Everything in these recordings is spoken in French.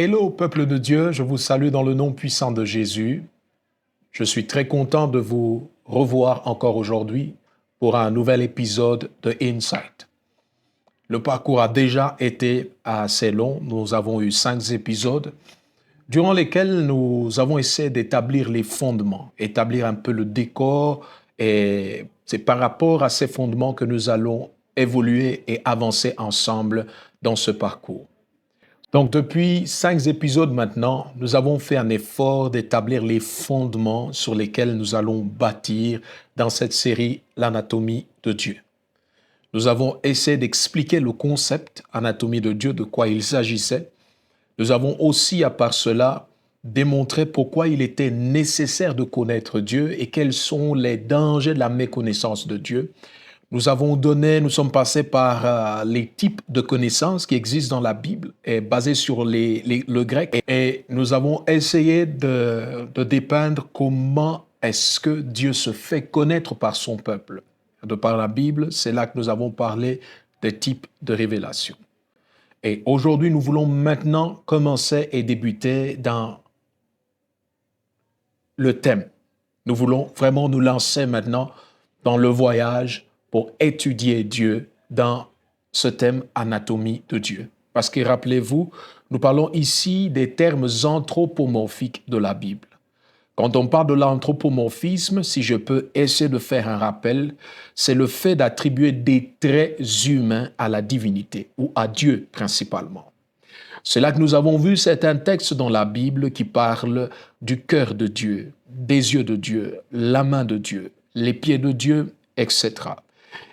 Hello peuple de Dieu, je vous salue dans le nom puissant de Jésus. Je suis très content de vous revoir encore aujourd'hui pour un nouvel épisode de Insight. Le parcours a déjà été assez long, nous avons eu 5 épisodes durant lesquels nous avons essayé d'établir les fondements, établir un peu le décor et c'est par rapport à ces fondements que nous allons évoluer et avancer ensemble dans ce parcours. Donc, depuis 5 épisodes maintenant, nous avons fait un effort d'établir les fondements sur lesquels nous allons bâtir dans cette série l'anatomie de Dieu. Nous avons essayé d'expliquer le concept anatomie de Dieu, de quoi il s'agissait. Nous avons aussi, à part cela, démontré pourquoi il était nécessaire de connaître Dieu et quels sont les dangers de la méconnaissance de Dieu. Nous sommes passés par les types de connaissances qui existent dans la Bible, et basés sur le grec, et nous avons essayé de dépeindre comment est-ce que Dieu se fait connaître par son peuple. De par la Bible, c'est là que nous avons parlé des types de révélations. Et aujourd'hui, nous voulons maintenant commencer et débuter dans le thème. Nous voulons vraiment nous lancer maintenant dans le voyage pour étudier Dieu dans ce thème anatomie de Dieu. Parce que rappelez-vous, nous parlons ici des termes anthropomorphiques de la Bible. Quand on parle de l'anthropomorphisme, si je peux essayer de faire un rappel, c'est le fait d'attribuer des traits humains à la divinité ou à Dieu principalement. C'est là que nous avons vu certains textes dans la Bible qui parlent du cœur de Dieu, des yeux de Dieu, la main de Dieu, les pieds de Dieu, etc.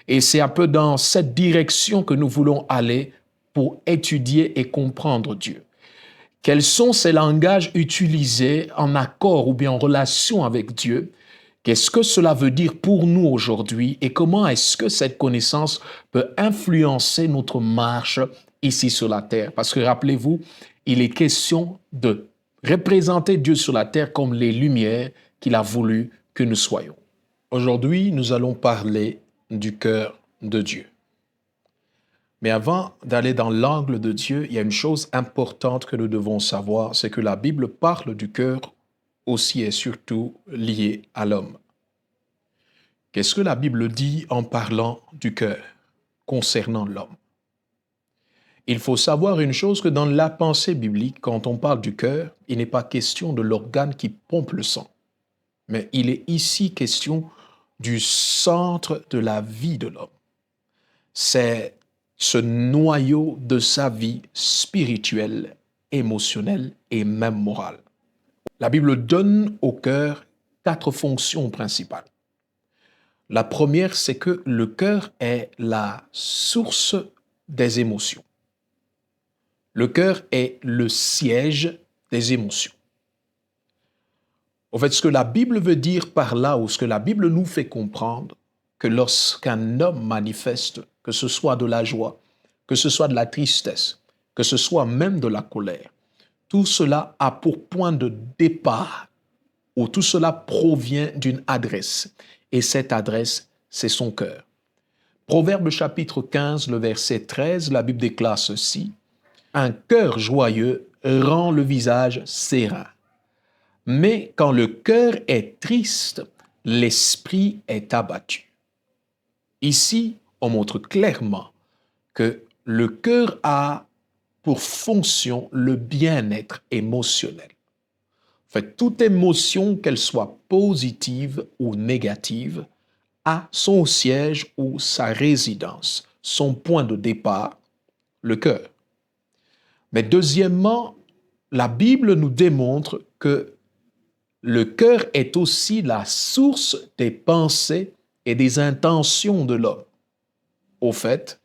Et c'est un peu dans cette direction que nous voulons aller pour étudier et comprendre Dieu. Quels sont ces langages utilisés en accord ou bien en relation avec Dieu? Qu'est-ce que cela veut dire pour nous aujourd'hui et comment est-ce que cette connaissance peut influencer notre marche ici sur la terre? Parce que rappelez-vous, il est question de représenter Dieu sur la terre comme les lumières qu'il a voulu que nous soyons. Aujourd'hui, nous allons parler du cœur de Dieu. Mais avant d'aller dans l'angle de Dieu, il y a une chose importante que nous devons savoir, c'est que la Bible parle du cœur aussi et surtout lié à l'homme. Qu'est-ce que la Bible dit en parlant du cœur concernant l'homme? Il faut savoir une chose, que dans la pensée biblique, quand on parle du cœur, il n'est pas question de l'organe qui pompe le sang, mais il est ici question du centre de la vie de l'homme. C'est ce noyau de sa vie spirituelle, émotionnelle et même morale. La Bible donne au cœur 4 fonctions principales. La première, c'est que le cœur est la source des émotions. Le cœur est le siège des émotions. En fait, ce que la Bible veut dire par là, ou ce que la Bible nous fait comprendre, que lorsqu'un homme manifeste, que ce soit de la joie, que ce soit de la tristesse, que ce soit même de la colère, tout cela a pour point de départ, ou tout cela provient d'une adresse. Et cette adresse, c'est son cœur. Proverbe chapitre 15, le verset 13, la Bible déclare ceci: « Un cœur joyeux rend le visage serein. Mais quand le cœur est triste, l'esprit est abattu. » Ici, on montre clairement que le cœur a pour fonction le bien-être émotionnel. En fait, toute émotion, qu'elle soit positive ou négative, a son siège ou sa résidence, son point de départ, le cœur. Mais deuxièmement, la Bible nous démontre que le cœur est aussi la source des pensées et des intentions de l'homme. Au fait,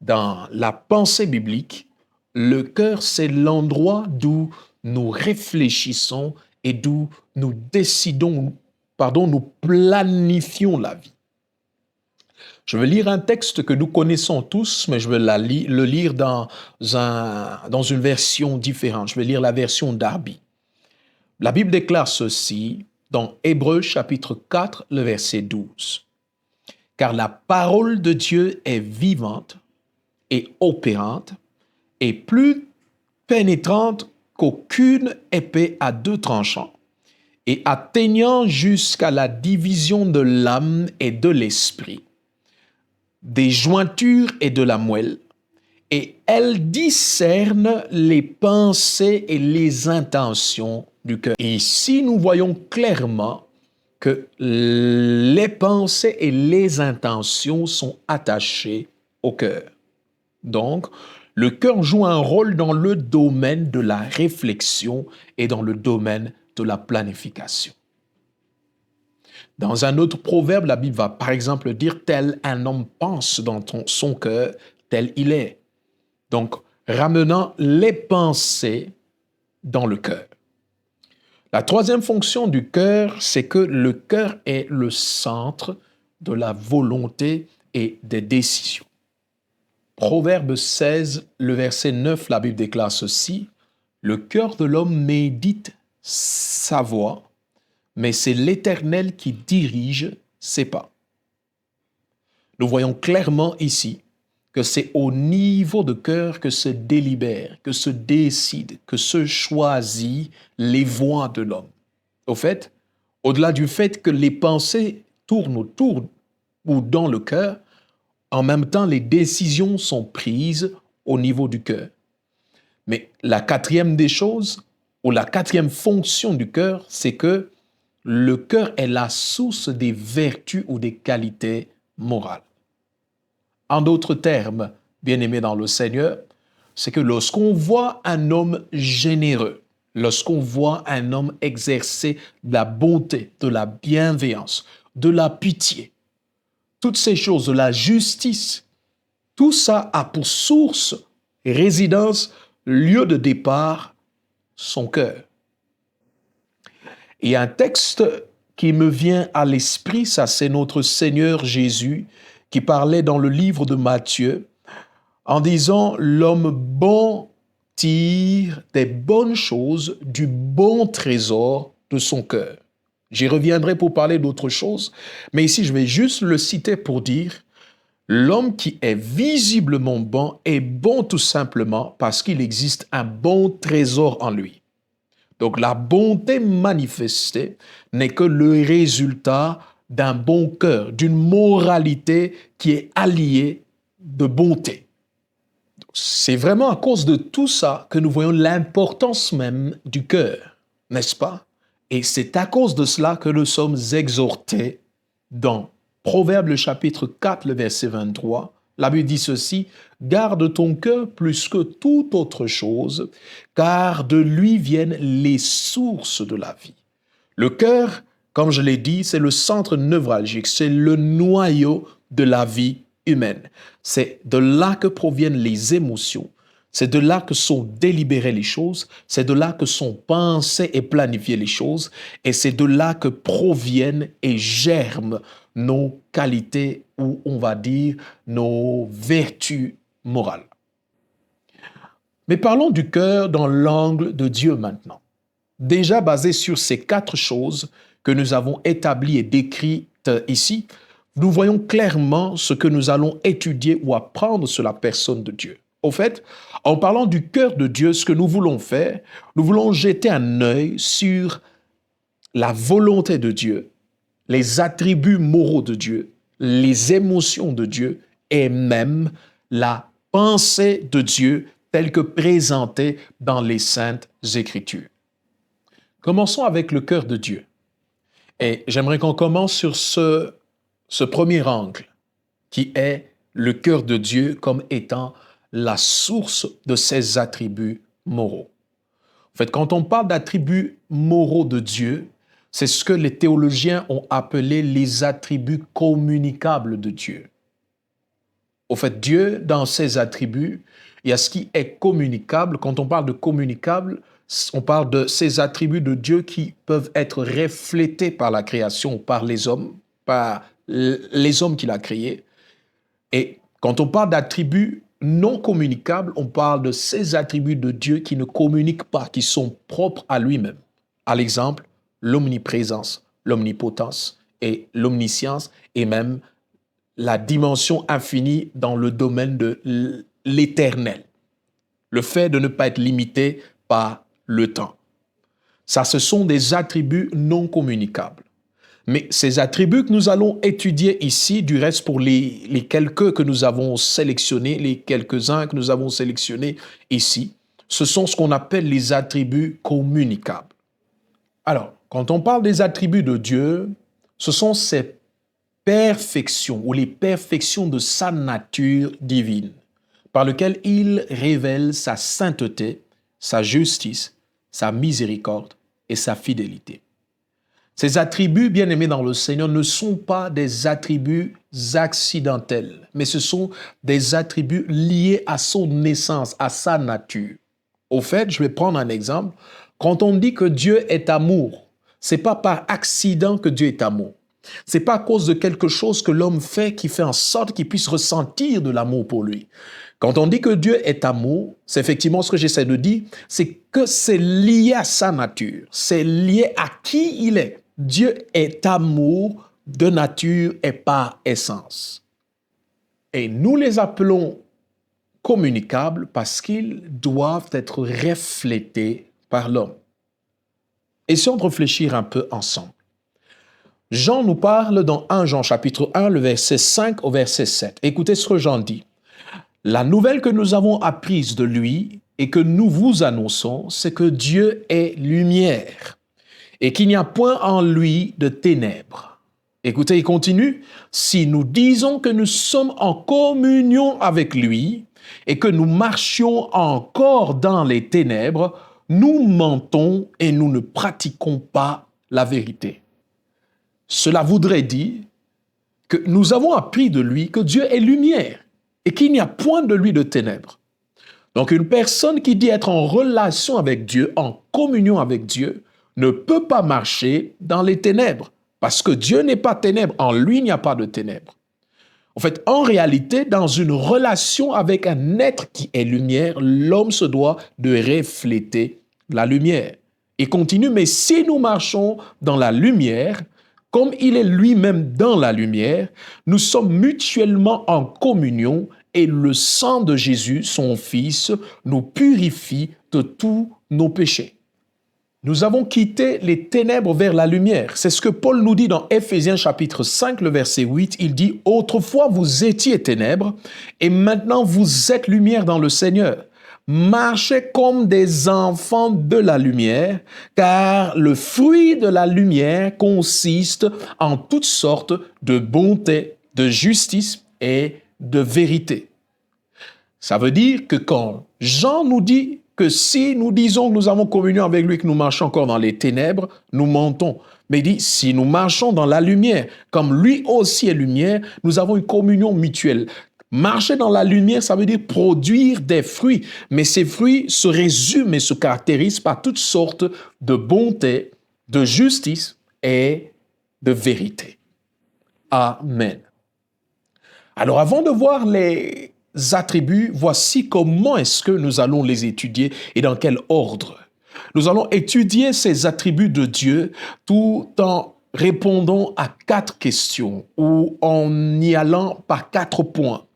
dans la pensée biblique, le cœur, c'est l'endroit d'où nous réfléchissons et d'où nous nous planifions la vie. Je vais lire un texte que nous connaissons tous, mais je vais le lire dans une version différente. Je vais lire la version Darby. La Bible déclare ceci dans Hébreux chapitre 4, le verset 12. « Car la parole de Dieu est vivante et opérante et plus pénétrante qu'aucune épée à deux tranchants, et atteignant jusqu'à la division de l'âme et de l'esprit, des jointures et de la moelle, et elle discerne les pensées et les intentions du cœur. Et ici, nous voyons clairement que les pensées et les intentions sont attachées au cœur. Donc, le cœur joue un rôle dans le domaine de la réflexion et dans le domaine de la planification. Dans un autre proverbe, la Bible va par exemple dire « tel un homme pense dans son cœur, tel il est ». Donc, ramenant les pensées dans le cœur. La troisième fonction du cœur, c'est que le cœur est le centre de la volonté et des décisions. Proverbe 16, le verset 9, la Bible déclare ceci, « Le cœur de l'homme médite sa voie, mais c'est l'Éternel qui dirige ses pas. » Nous voyons clairement ici que c'est au niveau de cœur que se délibère, que se décide, que se choisit les voies de l'homme. Au fait, au-delà du fait que les pensées tournent autour ou dans le cœur, en même temps, les décisions sont prises au niveau du cœur. Mais la quatrième des choses, ou la quatrième fonction du cœur, c'est que le cœur est la source des vertus ou des qualités morales. En d'autres termes, bien-aimés dans le Seigneur, c'est que lorsqu'on voit un homme généreux, lorsqu'on voit un homme exercer de la bonté, de la bienveillance, de la pitié, toutes ces choses, de la justice, tout ça a pour source, résidence, lieu de départ, son cœur. Et un texte qui me vient à l'esprit, ça c'est notre Seigneur Jésus qui parlait dans le livre de Matthieu en disant « L'homme bon tire des bonnes choses du bon trésor de son cœur. » J'y reviendrai pour parler d'autre chose, mais ici je vais juste le citer pour dire « L'homme qui est visiblement bon est bon tout simplement parce qu'il existe un bon trésor en lui. » Donc la bonté manifestée n'est que le résultat d'un bon cœur, d'une moralité qui est alliée de bonté. C'est vraiment à cause de tout ça que nous voyons l'importance même du cœur, n'est-ce pas? Et c'est à cause de cela que nous sommes exhortés dans Proverbe le chapitre 4, le verset 23. La Bible dit ceci, « Garde ton cœur plus que toute autre chose, car de lui viennent les sources de la vie. » Le cœur, comme je l'ai dit, c'est le centre névralgique, c'est le noyau de la vie humaine. C'est de là que proviennent les émotions, c'est de là que sont délibérées les choses, c'est de là que sont pensées et planifiées les choses, et c'est de là que proviennent et germent nos qualités ou on va dire nos vertus morales. Mais parlons du cœur dans l'angle de Dieu maintenant. Déjà basé sur ces 4 choses que nous avons établies et décrites ici, nous voyons clairement ce que nous allons étudier ou apprendre sur la personne de Dieu. Au fait, en parlant du cœur de Dieu, ce que nous voulons faire, nous voulons jeter un œil sur la volonté de Dieu, les attributs moraux de Dieu, les émotions de Dieu et même la pensée de Dieu telle que présentée dans les Saintes Écritures. Commençons avec le cœur de Dieu. Et j'aimerais qu'on commence sur ce premier angle, qui est le cœur de Dieu comme étant la source de ses attributs moraux. En fait, quand on parle d'attributs moraux de Dieu, c'est ce que les théologiens ont appelé les attributs communicables de Dieu. Au fait, Dieu, dans ses attributs, il y a ce qui est communicable. Quand on parle de communicable, on parle de ces attributs de Dieu qui peuvent être reflétés par la création, par les hommes qu'il a créés. Et quand on parle d'attributs non communicables, on parle de ces attributs de Dieu qui ne communiquent pas, qui sont propres à lui-même. À l'exemple, l'omniprésence, l'omnipotence et l'omniscience et même la dimension infinie dans le domaine de l'éternel. Le fait de ne pas être limité par le temps. Ça, ce sont des attributs non communicables. Mais ces attributs que nous allons étudier ici, du reste pour les quelques que nous avons sélectionnés, les quelques-uns que nous avons sélectionnés ici, ce sont ce qu'on appelle les attributs communicables. Alors, quand on parle des attributs de Dieu, ce sont ses perfections ou les perfections de sa nature divine, par lesquelles il révèle sa sainteté, sa justice, sa miséricorde et sa fidélité. Ces attributs, bien-aimés dans le Seigneur, ne sont pas des attributs accidentels, mais ce sont des attributs liés à son essence, à sa nature. Au fait, je vais prendre un exemple. Quand on dit que Dieu est amour, c'est pas par accident que Dieu est amour. C'est pas à cause de quelque chose que l'homme fait qui fait en sorte qu'il puisse ressentir de l'amour pour lui. Quand on dit que Dieu est amour, c'est effectivement ce que j'essaie de dire, c'est que c'est lié à sa nature, c'est lié à qui il est. Dieu est amour de nature et par essence. Et nous les appelons communicables parce qu'ils doivent être reflétés par l'homme. Essayons de réfléchir un peu ensemble. Jean nous parle dans 1 Jean chapitre 1, le verset 5 au verset 7. Écoutez ce que Jean dit. La nouvelle que nous avons apprise de lui et que nous vous annonçons, c'est que Dieu est lumière et qu'il n'y a point en lui de ténèbres. Écoutez, il continue. Si nous disons que nous sommes en communion avec lui et que nous marchions encore dans les ténèbres, nous mentons et nous ne pratiquons pas la vérité. Cela voudrait dire que nous avons appris de lui que Dieu est lumière et qu'il n'y a point de lui de ténèbres. Donc une personne qui dit être en relation avec Dieu, en communion avec Dieu, ne peut pas marcher dans les ténèbres parce que Dieu n'est pas ténèbres. En lui, il n'y a pas de ténèbres. En fait, en réalité, dans une relation avec un être qui est lumière, l'homme se doit de refléter la lumière. Il continue, mais si nous marchons dans la lumière, comme il est lui-même dans la lumière, nous sommes mutuellement en communion et le sang de Jésus, son Fils, nous purifie de tous nos péchés. Nous avons quitté les ténèbres vers la lumière. C'est ce que Paul nous dit dans Éphésiens chapitre 5, le verset 8. Il dit « Autrefois vous étiez ténèbres et maintenant vous êtes lumière dans le Seigneur. Marchez comme des enfants de la lumière, car le fruit de la lumière consiste en toutes sortes de bonté, de justice et de vérité. » Ça veut dire que quand Jean nous dit que si nous disons que nous avons communion avec lui, que nous marchons encore dans les ténèbres, nous mentons. Mais il dit, si nous marchons dans la lumière, comme lui aussi est lumière, nous avons une communion mutuelle. Marcher dans la lumière, ça veut dire produire des fruits. Mais ces fruits se résument et se caractérisent par toutes sortes de bonté, de justice et de vérité. Amen. Alors avant de voir les attributs, voici comment est-ce que nous allons les étudier et dans quel ordre. Nous allons étudier ces attributs de Dieu tout en répondant à 4 questions ou en y allant par 4 points.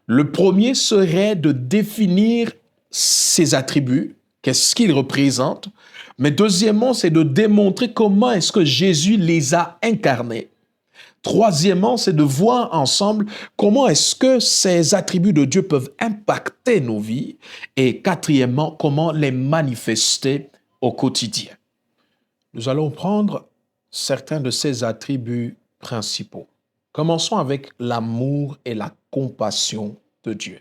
Le premier serait de définir ces attributs, qu'est-ce qu'ils représentent. Mais deuxièmement, c'est de démontrer comment est-ce que Jésus les a incarnés. Troisièmement, c'est de voir ensemble comment est-ce que ces attributs de Dieu peuvent impacter nos vies. Et quatrièmement, comment les manifester au quotidien. Nous allons prendre certains de ces attributs principaux. Commençons avec l'amour et la compassion de Dieu.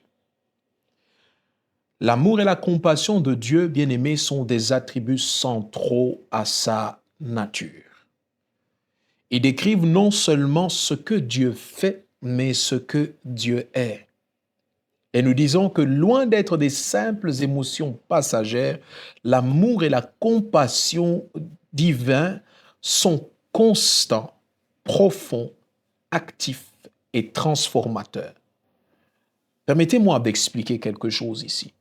L'amour et la compassion de Dieu, bien-aimés, sont des attributs centraux à sa nature. Ils décrivent non seulement ce que Dieu fait, mais ce que Dieu est. Et nous disons que loin d'être des simples émotions passagères, l'amour et la compassion divins sont constants, profonds, actifs et transformateurs. Permettez-moi d'expliquer quelque chose ici.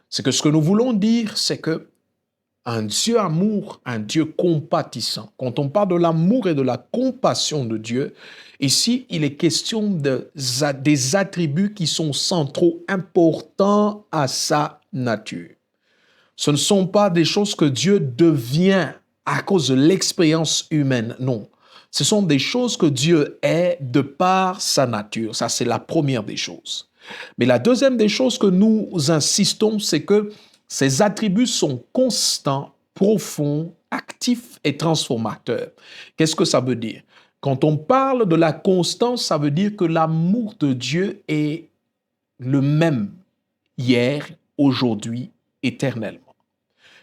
C'est que ce que nous voulons dire, c'est que un Dieu amour, un Dieu compatissant. Quand on parle de l'amour et de la compassion de Dieu, ici, il est question des attributs qui sont centraux, importants à sa nature. Ce ne sont pas des choses que Dieu devient à cause de l'expérience humaine, non. Ce sont des choses que Dieu est de par sa nature. Ça, c'est la première des choses. Mais la deuxième des choses que nous insistons, c'est que ces attributs sont constants, profonds, actifs et transformateurs. Qu'est-ce que ça veut dire? Quand on parle de la constance, ça veut dire que l'amour de Dieu est le même hier, aujourd'hui, éternellement.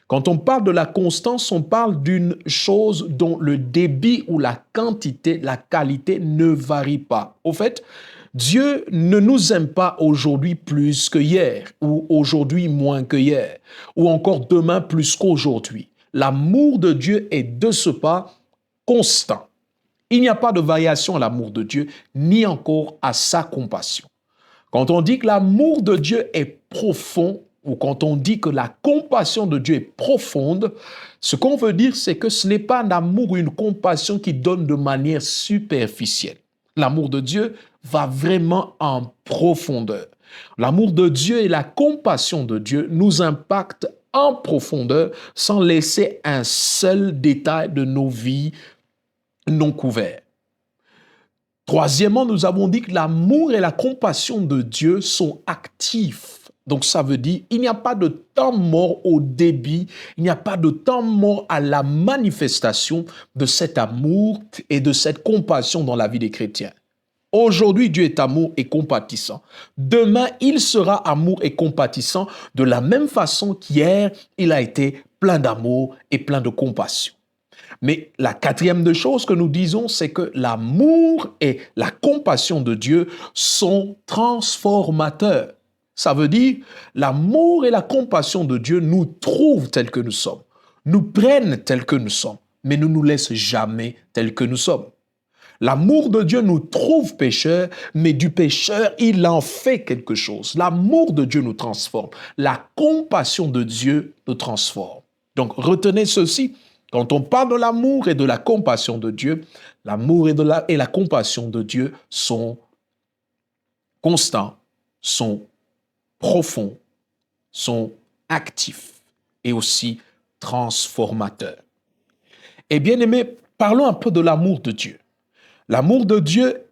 Quand on parle de la constance, on parle d'une chose dont le débit ou la quantité, la qualité ne varie pas. Au fait, Dieu ne nous aime pas aujourd'hui plus que hier, ou aujourd'hui moins que hier, ou encore demain plus qu'aujourd'hui. L'amour de Dieu est de ce pas constant. Il n'y a pas de variation à l'amour de Dieu, ni encore à sa compassion. Quand on dit que l'amour de Dieu est profond, ou quand on dit que la compassion de Dieu est profonde, ce qu'on veut dire, c'est que ce n'est pas un amour ou une compassion qui donne de manière superficielle. L'amour de Dieu va vraiment en profondeur. L'amour de Dieu et la compassion de Dieu nous impactent en profondeur sans laisser un seul détail de nos vies non couverts. Troisièmement, nous avons dit que l'amour et la compassion de Dieu sont actifs. Donc ça veut dire il n'y a pas de temps mort au débit, il n'y a pas de temps mort à la manifestation de cet amour et de cette compassion dans la vie des chrétiens. Aujourd'hui, Dieu est amour et compatissant. Demain, il sera amour et compatissant de la même façon qu'hier, il a été plein d'amour et plein de compassion. Mais la quatrième des choses que nous disons, c'est que l'amour et la compassion de Dieu sont transformateurs. Ça veut dire, l'amour et la compassion de Dieu nous trouvent tels que nous sommes, nous prennent tels que nous sommes, mais ne nous laissent jamais tels que nous sommes. L'amour de Dieu nous trouve pécheurs, mais du pécheur, il en fait quelque chose. L'amour de Dieu nous transforme. La compassion de Dieu nous transforme. Donc, retenez ceci. Quand on parle de l'amour et de la compassion de Dieu, l'amour et la compassion de Dieu sont constants, sont profonds, sont actifs et aussi transformateurs. Et bien aimés, parlons un peu de l'amour de Dieu. L'amour de Dieu,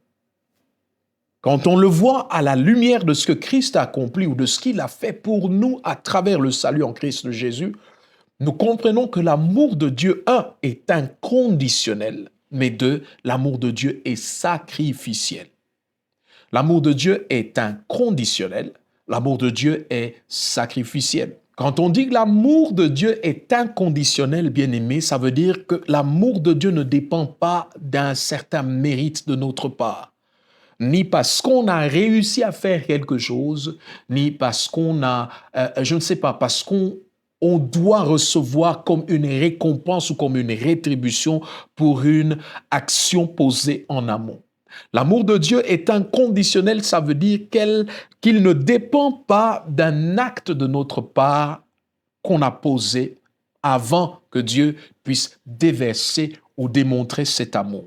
quand on le voit à la lumière de ce que Christ a accompli ou de ce qu'il a fait pour nous à travers le salut en Christ Jésus, nous comprenons que l'amour de Dieu, un, est inconditionnel, mais deux, l'amour de Dieu est sacrificiel. L'amour de Dieu est inconditionnel, l'amour de Dieu est sacrificiel. Quand on dit que l'amour de Dieu est inconditionnel, bien-aimé, ça veut dire que l'amour de Dieu ne dépend pas d'un certain mérite de notre part, ni parce qu'on a réussi à faire quelque chose, ni parce qu'on a, je ne sais pas, parce qu'on doit recevoir comme une récompense ou comme une rétribution pour une action posée en amont. L'amour de Dieu est inconditionnel, ça veut dire qu'il ne dépend pas d'un acte de notre part qu'on a posé avant que Dieu puisse déverser ou démontrer cet amour.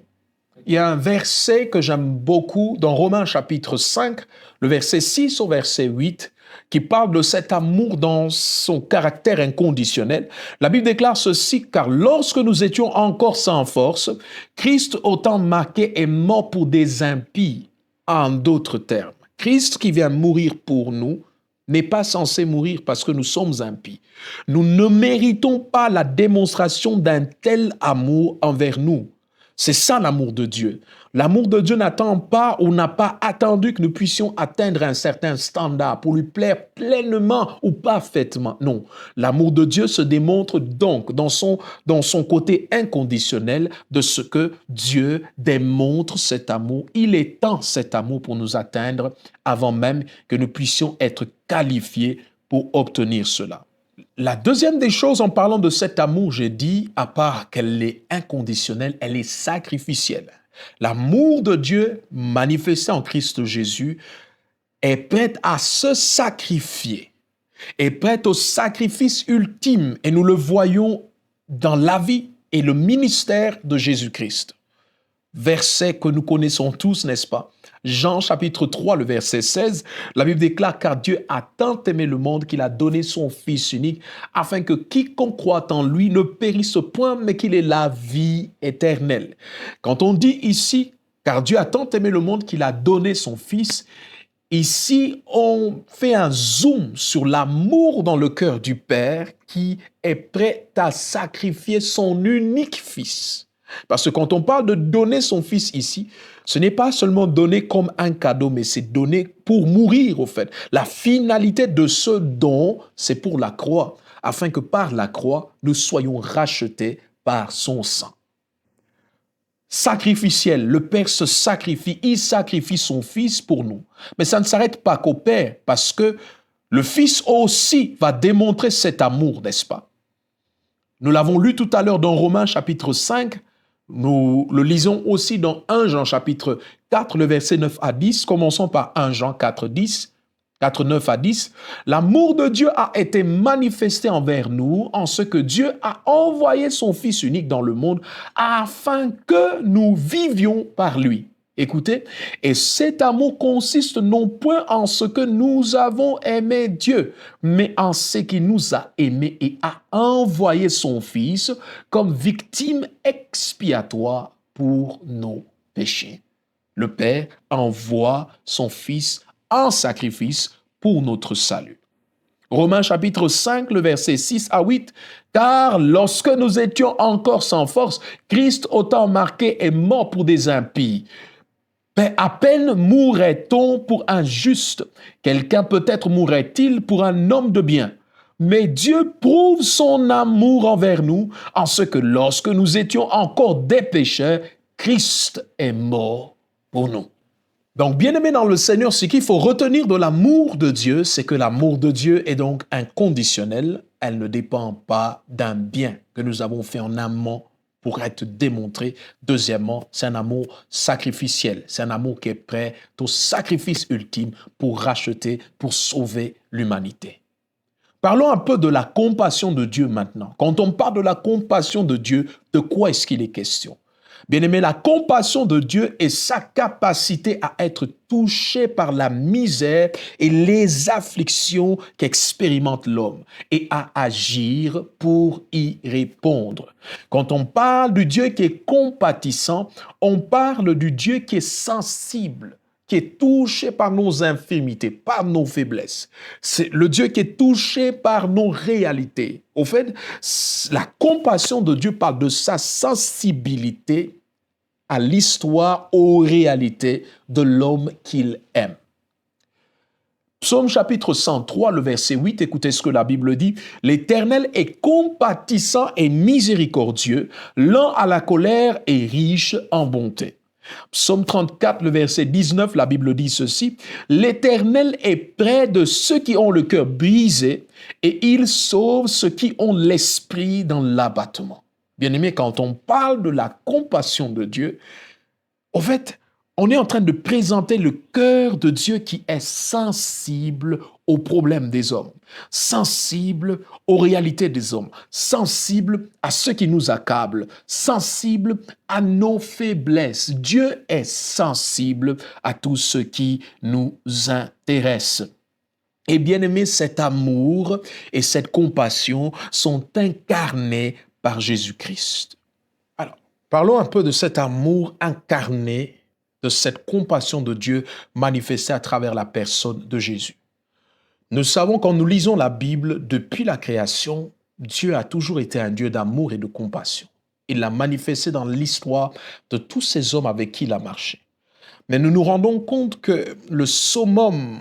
Il y a un verset que j'aime beaucoup dans Romains chapitre 5, le verset 6 au verset 8, qui parle de cet amour dans son caractère inconditionnel. La Bible déclare ceci, car lorsque nous étions encore sans force, Christ, au temps marqué, est mort pour des impies. En d'autres termes, Christ qui vient mourir pour nous n'est pas censé mourir parce que nous sommes impies. Nous ne méritons pas la démonstration d'un tel amour envers nous. C'est ça l'amour de Dieu. L'amour de Dieu n'attend pas ou n'a pas attendu que nous puissions atteindre un certain standard pour lui plaire pleinement ou parfaitement. Non, l'amour de Dieu se démontre donc dans son côté inconditionnel de ce que Dieu démontre cet amour. Il étend cet amour pour nous atteindre avant même que nous puissions être qualifiés pour obtenir cela. La deuxième des choses, en parlant de cet amour, j'ai dit, à part qu'elle est inconditionnelle, elle est sacrificielle. L'amour de Dieu manifesté en Christ Jésus est prêt à se sacrifier, est prêt au sacrifice ultime, et nous le voyons dans la vie et le ministère de Jésus-Christ. Verset que nous connaissons tous, n'est-ce pas? Jean chapitre 3, le verset 16, la Bible déclare « Car Dieu a tant aimé le monde qu'il a donné son Fils unique, afin que quiconque croit en lui ne périsse point, mais qu'il ait la vie éternelle. » Quand on dit ici « Car Dieu a tant aimé le monde qu'il a donné son Fils », ici, on fait un zoom sur l'amour dans le cœur du Père qui est prêt à sacrifier son unique Fils. Parce que quand on parle de donner son Fils ici, ce n'est pas seulement donner comme un cadeau, mais c'est donner pour mourir, au fait. La finalité de ce don, c'est pour la croix, afin que par la croix, nous soyons rachetés par son sang. Sacrificiel, le Père se sacrifie, il sacrifie son Fils pour nous. Mais ça ne s'arrête pas qu'au Père, parce que le Fils aussi va démontrer cet amour, n'est-ce pas? Nous l'avons lu tout à l'heure dans Romains chapitre 5, nous le lisons aussi dans 1 Jean chapitre 4, le verset 9 à 10. Commençons par 1 Jean 4, 10. 4, 9 à 10. L'amour de Dieu a été manifesté envers nous en ce que Dieu a envoyé son Fils unique dans le monde afin que nous vivions par lui. Écoutez, et cet amour consiste non point en ce que nous avons aimé Dieu, mais en ce qu'il nous a aimés et a envoyé son Fils comme victime expiatoire pour nos péchés. Le Père envoie son Fils en sacrifice pour notre salut. Romains chapitre 5, le verset 6 à 8. « Car lorsque nous étions encore sans force, Christ, au temps marqué, est mort pour des impies. À peine mourrait-on pour un juste. Quelqu'un peut-être mourrait-il pour un homme de bien. Mais Dieu prouve son amour envers nous en ce que lorsque nous étions encore des pécheurs, Christ est mort pour nous. » Donc, bien-aimés dans le Seigneur, ce qu'il faut retenir de l'amour de Dieu, c'est que l'amour de Dieu est donc inconditionnel. Elle ne dépend pas d'un bien que nous avons fait en amont pour être démontré. Deuxièmement, c'est un amour sacrificiel. C'est un amour qui est prêt au sacrifice ultime pour racheter, pour sauver l'humanité. Parlons un peu de la compassion de Dieu maintenant. Quand on parle de la compassion de Dieu, de quoi est-ce qu'il est question? Bien-aimé, la compassion de Dieu est sa capacité à être touché par la misère et les afflictions qu'expérimente l'homme et à agir pour y répondre. Quand on parle du Dieu qui est compatissant, on parle du Dieu qui est sensible, qui est touché par nos infirmités, par nos faiblesses. C'est le Dieu qui est touché par nos réalités. Au fait, la compassion de Dieu parle de sa sensibilité à l'histoire, aux réalités de l'homme qu'il aime. Psaume chapitre 103, le verset 8, écoutez ce que la Bible dit. « L'Éternel est compatissant et miséricordieux, lent à la colère et riche en bonté. » Psaume 34, le verset 19, la Bible dit ceci. « L'Éternel est près de ceux qui ont le cœur brisé et il sauve ceux qui ont l'esprit dans l'abattement. » Bien-aimé, quand on parle de la compassion de Dieu, en fait, on est en train de présenter le cœur de Dieu qui est sensible aux problèmes des hommes, sensible aux réalités des hommes, sensible à ce qui nous accable, sensible à nos faiblesses. Dieu est sensible à tout ce qui nous intéresse. Et bien aimé, cet amour et cette compassion sont incarnés par Jésus-Christ. Alors, parlons un peu de cet amour incarné, de cette compassion de Dieu manifestée à travers la personne de Jésus. Nous savons, quand nous lisons la Bible, depuis la création, Dieu a toujours été un Dieu d'amour et de compassion. Il l'a manifesté dans l'histoire de tous ces hommes avec qui il a marché. Mais nous nous rendons compte que le summum,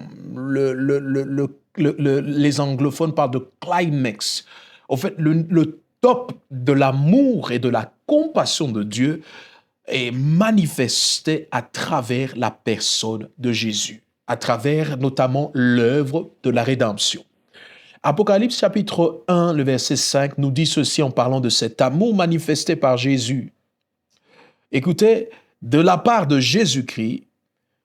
les anglophones parlent de climax. En fait, le top de l'amour et de la compassion de Dieu est manifesté à travers la personne de Jésus, à travers notamment l'œuvre de la rédemption. Apocalypse chapitre 1, le verset 5 nous dit ceci en parlant de cet amour manifesté par Jésus. Écoutez, de la part de Jésus-Christ,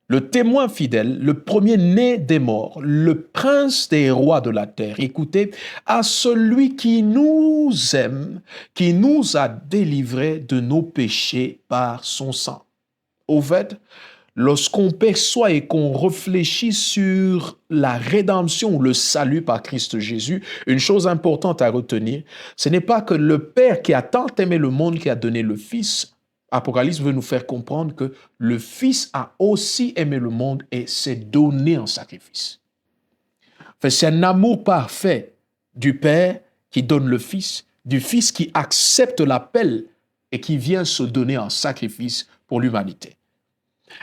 le témoin fidèle, le premier-né des morts, le prince des rois de la terre, écoutez, à celui qui nous aime, qui nous a délivrés de nos péchés par son sang. Au fait, lorsqu'on perçoit et qu'on réfléchit sur la rédemption ou le salut par Christ Jésus, une chose importante à retenir, ce n'est pas que le Père qui a tant aimé le monde qui a donné le Fils. Apocalypse veut nous faire comprendre que le Fils a aussi aimé le monde et s'est donné en sacrifice. Enfin, c'est un amour parfait du Père qui donne le Fils, du Fils qui accepte l'appel et qui vient se donner en sacrifice pour l'humanité.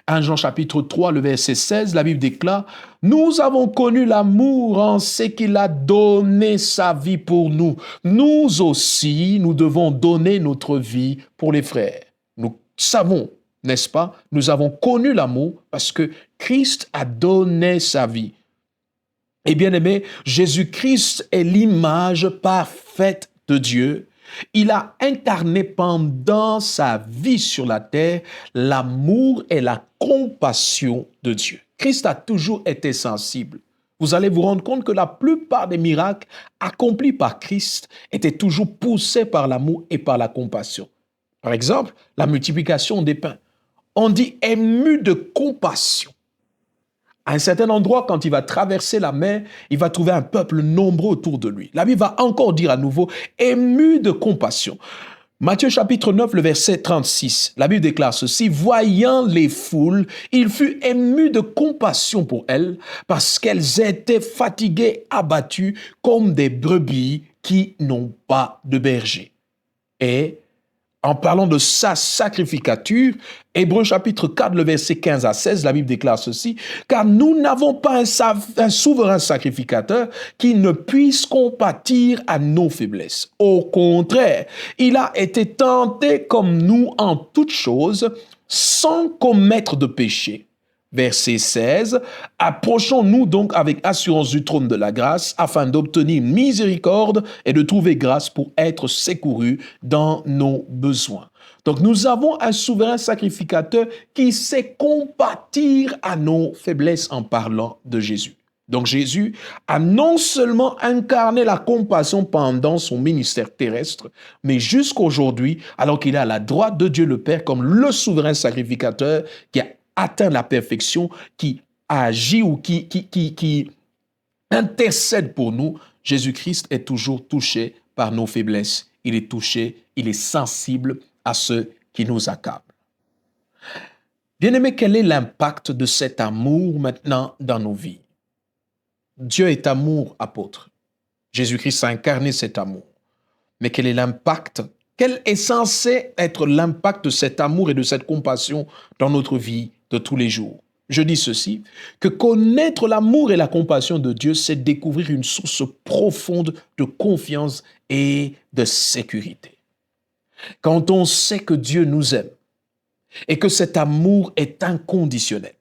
1 Jean chapitre 3, le verset 16, la Bible déclare « Nous avons connu l'amour en ce qu'il a donné sa vie pour nous. Nous aussi, nous devons donner notre vie pour les frères. » Nous savons, n'est-ce pas, nous avons connu l'amour parce que Christ a donné sa vie. Et bien aimé, Jésus-Christ est l'image parfaite de Dieu. Il a incarné pendant sa vie sur la terre l'amour et la compassion de Dieu. Christ a toujours été sensible. Vous allez vous rendre compte que la plupart des miracles accomplis par Christ étaient toujours poussés par l'amour et par la compassion. Par exemple, la multiplication des pains. On dit ému de compassion. À un certain endroit, quand il va traverser la mer, il va trouver un peuple nombreux autour de lui. La Bible va encore dire à nouveau, ému de compassion. Matthieu chapitre 9, le verset 36, la Bible déclare ceci, « Voyant les foules, il fut ému de compassion pour elles, parce qu'elles étaient fatiguées, abattues, comme des brebis qui n'ont pas de berger. » Et en parlant de sa sacrificature, Hébreux chapitre 4, le verset 15 à 16, la Bible déclare ceci, « Car nous n'avons pas un souverain sacrificateur qui ne puisse compatir à nos faiblesses. Au contraire, il a été tenté comme nous en toutes choses, sans commettre de péché. » Verset 16, « Approchons-nous donc avec assurance du trône de la grâce, afin d'obtenir miséricorde et de trouver grâce pour être secourus dans nos besoins. » Donc nous avons un souverain sacrificateur qui sait compatir à nos faiblesses en parlant de Jésus. Donc Jésus a non seulement incarné la compassion pendant son ministère terrestre, mais jusqu'aujourd'hui, alors qu'il est à la droite de Dieu le Père comme le souverain sacrificateur qui a atteint la perfection, qui agit ou qui intercède pour nous, Jésus-Christ est toujours touché par nos faiblesses. Il est touché, il est sensible à ceux qui nous accablent. Bien-aimé, quel est l'impact de cet amour maintenant dans nos vies? Dieu est amour, apôtre. Jésus-Christ a incarné cet amour. Mais quel est l'impact? Quel est censé être l'impact de cet amour et de cette compassion dans notre vie de tous les jours? Je dis ceci, que connaître l'amour et la compassion de Dieu, c'est découvrir une source profonde de confiance et de sécurité. Quand on sait que Dieu nous aime et que cet amour est inconditionnel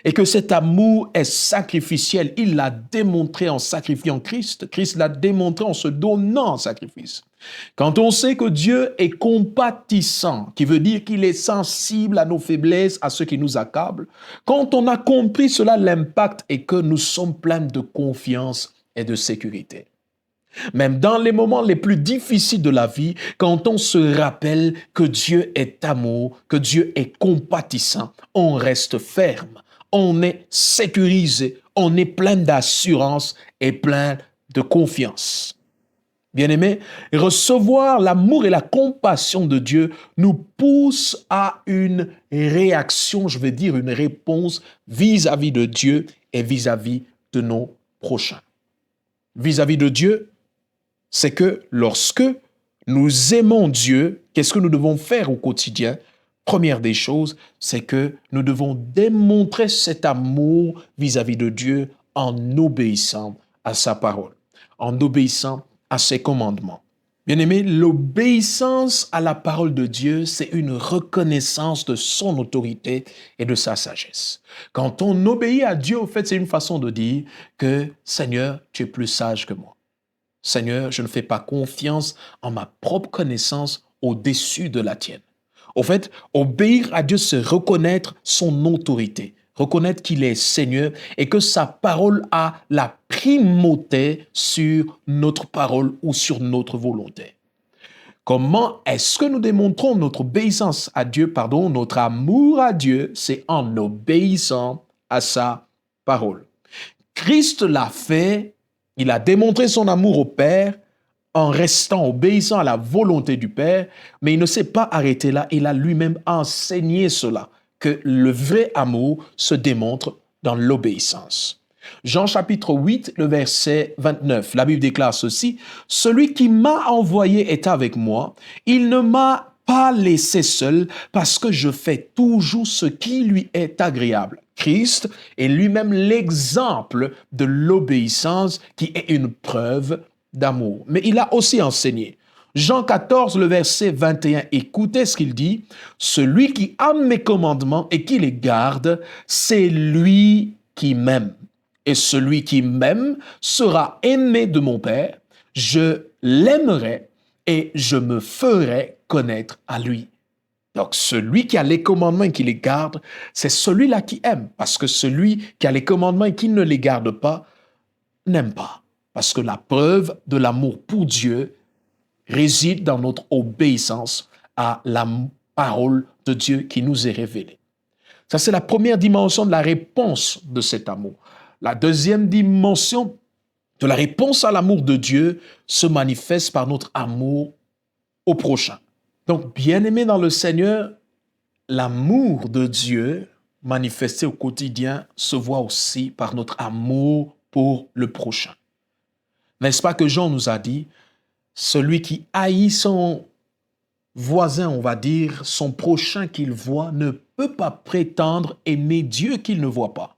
et que cet amour est sacrificiel, il l'a démontré en sacrifiant Christ, Christ l'a démontré en se donnant en sacrifice. Quand on sait que Dieu est compatissant, qui veut dire qu'il est sensible à nos faiblesses, à ceux qui nous accablent, quand on a compris cela, l'impact est que nous sommes pleins de confiance et de sécurité. Même dans les moments les plus difficiles de la vie, quand on se rappelle que Dieu est amour, que Dieu est compatissant, on reste ferme, on est sécurisé, on est plein d'assurance et plein de confiance. Bien-aimés, recevoir l'amour et la compassion de Dieu nous pousse à une réaction, je veux dire une réponse vis-à-vis de Dieu et vis-à-vis de nos prochains. Vis-à-vis de Dieu, c'est que lorsque nous aimons Dieu, qu'est-ce que nous devons faire au quotidien? Première des choses, c'est que nous devons démontrer cet amour vis-à-vis de Dieu en obéissant à sa parole, en obéissant à ses commandements. Bien-aimé, l'obéissance à la parole de Dieu, c'est une reconnaissance de son autorité et de sa sagesse. Quand on obéit à Dieu, au fait, c'est une façon de dire que « Seigneur, tu es plus sage que moi. Seigneur, je ne fais pas confiance en ma propre connaissance au-dessus de la tienne. » Au fait, obéir à Dieu, c'est reconnaître son autorité, reconnaître qu'il est Seigneur et que sa parole a la primauté sur notre parole ou sur notre volonté. Comment est-ce que nous démontrons notre obéissance à Dieu, notre amour à Dieu? C'est en obéissant à sa parole. Christ l'a fait, il a démontré son amour au Père en restant obéissant à la volonté du Père, mais il ne s'est pas arrêté là, il a lui-même enseigné cela, que le vrai amour se démontre dans l'obéissance. Jean chapitre 8, le verset 29, la Bible déclare ceci: « Celui qui m'a envoyé est avec moi, il ne m'a pas laissé seul parce que je fais toujours ce qui lui est agréable. » Christ est lui-même l'exemple de l'obéissance qui est une preuve d'amour. Mais il a aussi enseigné. Jean 14, le verset 21, écoutez ce qu'il dit: « Celui qui a mes commandements et qui les garde, c'est lui qui m'aime. Et celui qui m'aime sera aimé de mon Père. Je l'aimerai et je me ferai connaître à lui. » Donc, celui qui a les commandements et qui les garde, c'est celui-là qui aime. Parce que celui qui a les commandements et qui ne les garde pas, n'aime pas. Parce que la preuve de l'amour pour Dieu réside dans notre obéissance à la parole de Dieu qui nous est révélée. Ça, c'est la première dimension de la réponse de cet amour. La deuxième dimension de la réponse à l'amour de Dieu se manifeste par notre amour au prochain. Donc, bien-aimés dans le Seigneur, l'amour de Dieu manifesté au quotidien se voit aussi par notre amour pour le prochain. N'est-ce pas que Jean nous a dit, celui qui haït son voisin, on va dire, son prochain qu'il voit, ne peut pas prétendre aimer Dieu qu'il ne voit pas.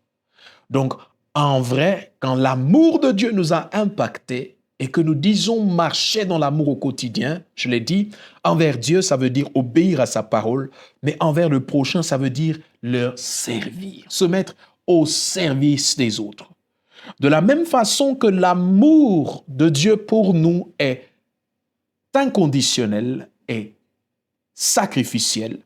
Donc, en vrai, quand l'amour de Dieu nous a impactés et que nous disons marcher dans l'amour au quotidien, je l'ai dit, envers Dieu, ça veut dire obéir à sa parole, mais envers le prochain, ça veut dire leur servir, se mettre au service des autres. De la même façon que l'amour de Dieu pour nous est inconditionnel et sacrificiel,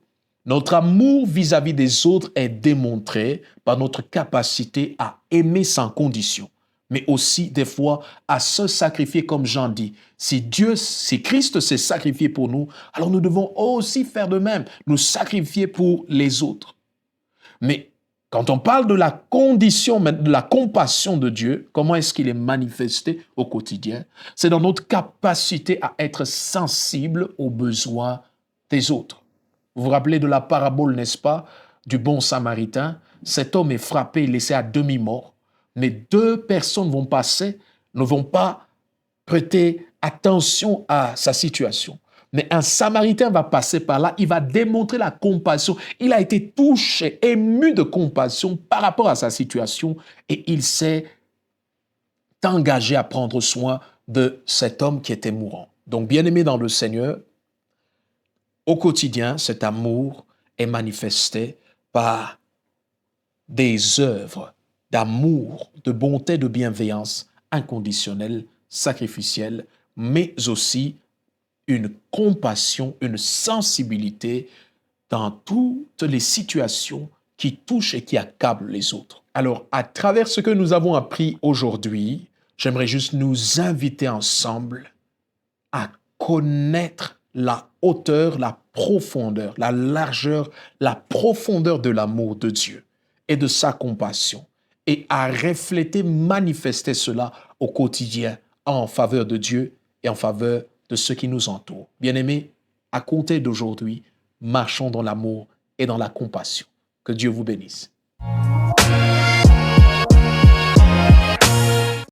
notre amour vis-à-vis des autres est démontré par notre capacité à aimer sans condition, mais aussi des fois à se sacrifier comme Jean dit. Si Christ s'est sacrifié pour nous, alors nous devons aussi faire de même, nous sacrifier pour les autres. Mais quand on parle de la condition, de la compassion de Dieu, comment est-ce qu'il est manifesté au quotidien? C'est dans notre capacité à être sensible aux besoins des autres. Vous vous rappelez de la parabole, n'est-ce pas, du bon samaritain? Cet homme est frappé, laissé à demi-mort, mais deux personnes vont passer, ne vont pas prêter attention à sa situation. Mais un Samaritain va passer par là, il va démontrer la compassion. Il a été touché, ému de compassion par rapport à sa situation et il s'est engagé à prendre soin de cet homme qui était mourant. Donc, bien-aimé dans le Seigneur, au quotidien, cet amour est manifesté par des œuvres d'amour, de bonté, de bienveillance inconditionnelle, sacrificielle, mais aussi une compassion, une sensibilité dans toutes les situations qui touchent et qui accablent les autres. Alors, à travers ce que nous avons appris aujourd'hui, j'aimerais juste nous inviter ensemble à connaître la hauteur, la profondeur, la largeur, la profondeur de l'amour de Dieu et de sa compassion et à refléter, manifester cela au quotidien en faveur de Dieu et en faveur de ceux qui nous entourent. Bien-aimés, à compter d'aujourd'hui, marchons dans l'amour et dans la compassion. Que Dieu vous bénisse.